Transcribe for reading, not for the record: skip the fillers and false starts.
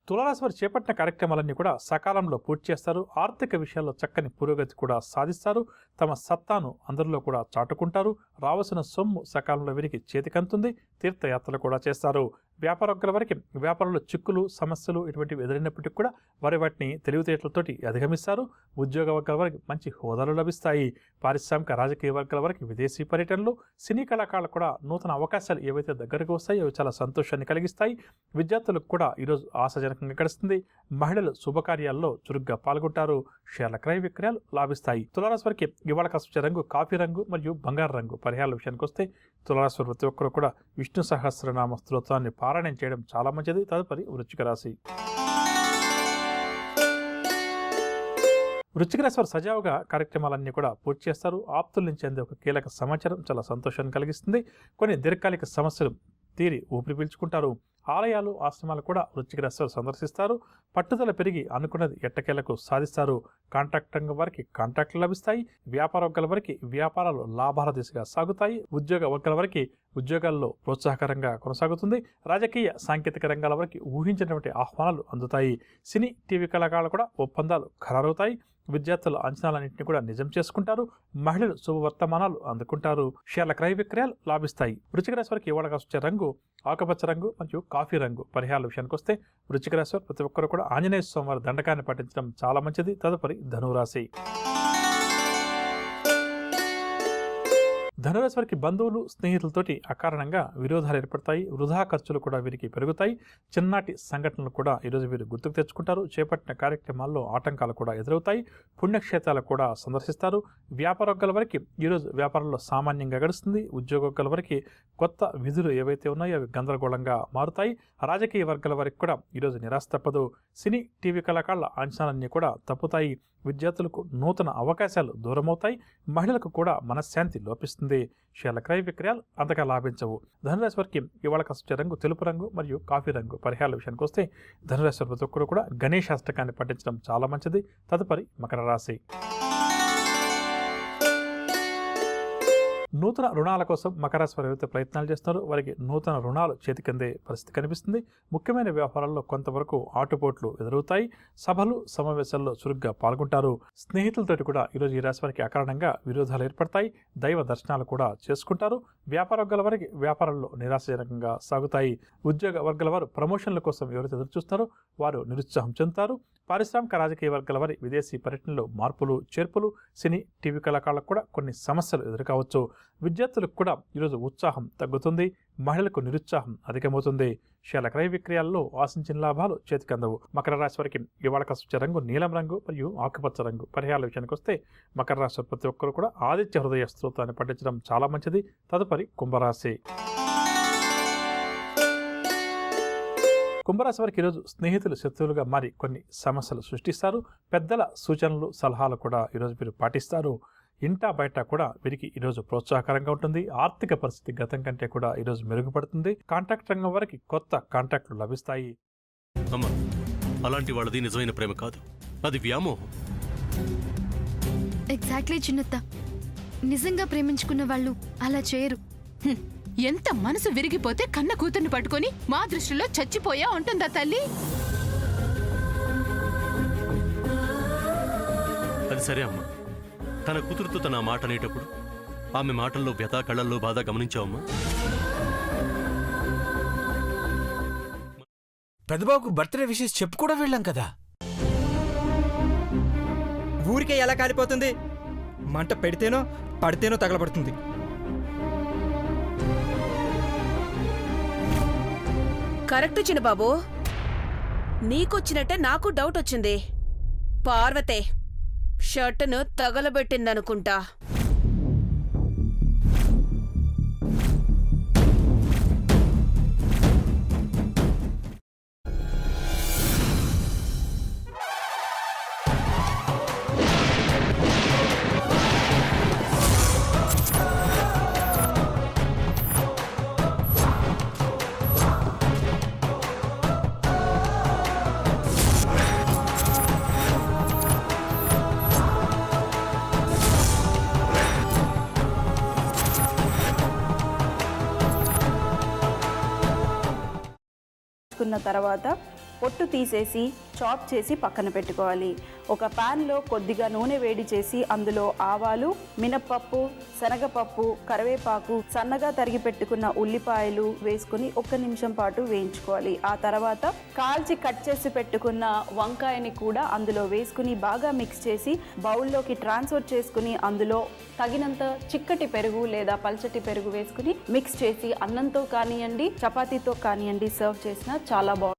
తులారాశి వారు చేపట్టిన కార్యక్రమాలన్నీ కూడా సకాలంలో పూర్తి చేస్తారు. ఆర్థిక విషయాల్లో చక్కని పురోగతి కూడా సాధిస్తారు. తమ సత్తాను అందరిలో కూడా చాటుకుంటారు. రావాల్సిన సొమ్ము సకాలంలో వీరికి చేతికంతుంది. తీర్థయాత్రలు కూడా చేస్తారు. వ్యాపారస్తుల వారికి వ్యాపారంలో చిక్కులు సమస్యలు ఇటువంటివి ఎదురైనప్పటికీ కూడా వాటిని తెలివితేటలతోటి అధిగమిస్తారు. ఉద్యోగ వర్గాల వారికి మంచి హోదాలు లభిస్తాయి. పారిశ్రామిక రాజకీయ వర్గాల వారికి విదేశీ పర్యటనలు, సినీ కళాకారులకు కూడా నూతన అవకాశాలు ఏవైతే దగ్గరకు వస్తాయో అవి చాలా సంతోషాన్ని కలిగిస్తాయి. విద్యార్థులకు కూడా ఈరోజు ఆశాజనకంగా గడుస్తుంది. మహిళలు శుభకార్యాల్లో చురుగ్గా పాల్గొంటారు. షేర్ల క్రయ విక్రయాలు లాభిస్తాయి. తులారాశి వారికి ఇవాళ కష్టం రంగు కాఫీ రంగు మరియు బంగారు రంగు. పరిహారాల విషయానికి వస్తే తులారాశి వారు ప్రతి ఒక్కరు కూడా విష్ణు సహస్రనామ స్తోత్రాన్ని పారాయణం చేయడం చాలా మంచిది. తదుపరి వృశ్చిక రాశి. వృశ్చిక రాశి వారు సజావుగా కార్యక్రమాలన్నీ కూడా పూర్తి చేస్తారు. ఆప్తుల నుంచి అందే ఒక కీలక సమాచారం చాలా సంతోషాన్ని కలిగిస్తుంది. కొన్ని దీర్ఘకాలిక సమస్యలు తీరి ఊపిరి పీల్చుకుంటారు. ఆలయాలు ఆశ్రమాలు కూడా వృశ్చిక రాశి వారు సందర్శిస్తారు. పట్టుదల పెరిగి అనుకున్నది ఎట్టకేలకు సాధిస్తారు. కాంట్రాక్ట్ రంగం వారికి కాంట్రాక్టులు లభిస్తాయి. వ్యాపార వర్గాల వారికి వ్యాపారాలు లాభాల దిశగా సాగుతాయి. ఉద్యోగ వర్గాల వారికి ఉద్యోగాల్లో ప్రోత్సాహకరంగా కొనసాగుతుంది. రాజకీయ సాంకేతిక రంగాల వారికి ఊహించినటువంటి ఆహ్వానాలు అందుతాయి. సినీ టీవీ కళాకారులు కూడా ఒప్పందాలు ఖరారవుతాయి. విద్యార్థుల అంచనాలన్నింటినీ కూడా నిజం చేసుకుంటారు. మహిళలు శుభవర్తమానాలు అందుకుంటారు. షేర్ల క్రయ విక్రయాలు లాభిస్తాయి. వృశ్చిక రాశి వారికి ఇవాళ వచ్చే రంగు ఆకుపచ్చ రంగు మరియు కాఫీ రంగు. పరిహారాల విషయానికి వస్తే వృశ్చిక రాశి వారు ప్రతి ఒక్కరు కూడా ఆంజనేయ స్వామి వారి దండకాన్ని పఠించడం చాలా మంచిది. తదుపరి ధనురాశి. ధనురాశి వారికి బంధువులు స్నేహితులతోటి అకారణంగా విరోధాలు ఏర్పడతాయి. వృధా ఖర్చులు కూడా వీరికి పెరుగుతాయి. చిన్ననాటి సంఘటనలు కూడా ఈరోజు వీరు గుర్తుకు తెచ్చుకుంటారు. చేపట్టిన కార్యక్రమాల్లో ఆటంకాలు కూడా ఎదురవుతాయి. పుణ్యక్షేత్రాలు కూడా సందర్శిస్తారు. వ్యాపార వర్గాల వారికి ఈరోజు వ్యాపారంలో సామాన్యంగా గడుస్తుంది. ఉద్యోగ వర్గాల వారికి కొత్త విధులు ఏవైతే ఉన్నాయో అవి గందరగోళంగా మారుతాయి. రాజకీయ వర్గాల వారికి కూడా ఈరోజు నిరాశ తప్పదు. సినీ టీవీ కళాకారుల అంచనాలన్నీ కూడా తప్పుతాయి. విద్యార్థులకు నూతన అవకాశాలు దూరమవుతాయి. మహిళలకు కూడా మనశ్శాంతి లోపిస్తుంది. షేర్ల క్రయ విక్రయాలు అంతగా లాభించవు. ధనురాశి వారికి ఇవాళ కష్ట రంగు తెలుపు రంగు మరియు కాఫీ రంగు. పరిహారాల విషయానికి వస్తే ధనురాశి ప్రతి ఒక్కరు కూడా గణేష్ అష్టకాన్ని పఠించడం చాలా మంచిది. తదుపరి మకర రాశి. నూతన రుణాల కోసం మకర రాశి వారు ఎవరైతే ప్రయత్నాలు చేస్తున్నారో వారికి నూతన రుణాలు చేతికందే పరిస్థితి కనిపిస్తుంది. ముఖ్యమైన వ్యవహారాల్లో కొంతవరకు ఆటుపోట్లు ఎదురవుతాయి. సభలు సమావేశాల్లో చురుగ్గా పాల్గొంటారు. స్నేహితులతోటి కూడా ఈరోజు ఈ రాశి వారికి అకారణంగా విరోధాలు ఏర్పడతాయి. దైవ దర్శనాలు కూడా చేసుకుంటారు. వ్యాపార వర్గాల వారికి వ్యాపారాల్లో నిరాశజనకంగా సాగుతాయి. ఉద్యోగ వర్గాల వారు ప్రమోషన్ల కోసం ఎవరైతే ఎదురు చూస్తారో వారు నిరుత్సాహం చెందుతారు. పారిశ్రామిక రాజకీయ వర్గాల వారి విదేశీ పర్యటనలో మార్పులు చేర్పులు. సినీ టీవీ కళాకారులకు కూడా కొన్ని సమస్యలు ఎదురుకావచ్చు. విద్యార్థులకు కూడా ఈరోజు ఉత్సాహం తగ్గుతుంది. మహిళలకు నిరుత్సాహం అధికమవుతుంది. షేర్ల క్రయ విక్రయాల్లో ఆశించిన లాభాలు చేతికందవు. మకర రాశి వారికి ఇవాళ కష్ట రంగు నీలం రంగు మరియు ఆకుపచ్చ రంగు. పరిహారాల విషయానికి వస్తే మకర రాశి ప్రతి ఒక్కరు కూడా ఆదిత్య హృదయ స్తోత్రాన్ని పఠించడం చాలా మంచిది. తదుపరి కుంభరాశి. కుంభరాశి వారికి ఈరోజు స్నేహితులు శత్రువులుగా మారి కొన్ని సమస్యలు సృష్టిస్తారు. పెద్దల సూచనలు సలహాలు కూడా ఈరోజు మీరు పాటిస్తారు. ఇంటా బయట కూడా వీరికి ఈరోజు ప్రోత్సాహకరంగా ఉంటుంది. ఆర్థిక పరిస్థితి గతం కంటే కూడా ఈరోజు మెరుగుపడుతుంది. కాంట్రాక్ట్ రంగం వారికి కొత్త కాంట్రాక్టులు లభిస్తాయి. అమ్మా, అలాంటి వాళ్ళది నిజమైన ప్రేమ కాదు, అది వ్యామోహం. ఎగ్జాక్ట్లీ చిన్నత్త. నిజంగా ప్రేమించుకున్న వాళ్ళు అలా చేయరు. ఎంత మనసు విరిగిపోతే కన్న కూతుర్ని పట్టుకొని మా దృష్టిలో చచ్చిపోయా ఉంటుందా తల్లి? అది సరే అమ్మా, తన కూతురుతో తన మాట అనేటప్పుడు ఆమె మాటల్లో వ్యథ, కళ్ళల్లో బాధ గమనించావమ్మా? పెద్దబాబుకు బర్త్డే విషెస్ చెప్పు కూడా వెళ్ళాం కదా. ఊరికే ఎలా కాలిపోతుంది? మంట పెడితేనో పడితేనో తగలబడుతుంది. కరెక్ట్ చిన్నబాబు, నీకొచ్చినట్టే నాకు డౌట్ వచ్చింది. పార్వతే షర్టును తగలబెట్టిందనుకుంటా. తర్వాత పొట్టు తీసేసి చాప్ చేసి పక్కన పెట్టుకోవాలి. ఒక ప్యాన్లో కొద్దిగా నూనె వేడి చేసి అందులో ఆవాలు, మినప్పప్పు, శనగపప్పు, కరివేపాకు, సన్నగా తరిగి పెట్టుకున్న ఉల్లిపాయలు వేసుకుని 1 నిమిషం పాటు వేయించుకోవాలి. ఆ తర్వాత కాల్చి కట్ చేసి పెట్టుకున్న వంకాయని కూడా అందులో వేసుకుని బాగా మిక్స్ చేసి బౌల్లోకి ట్రాన్స్ఫర్ చేసుకుని అందులో తగినంత చిక్కటి పెరుగు లేదా పల్చటి పెరుగు వేసుకుని మిక్స్ చేసి అన్నంతో కానివ్వండి, చపాతీతో కానివ్వండి సర్వ్ చేసినా చాలా బాగుంటుంది.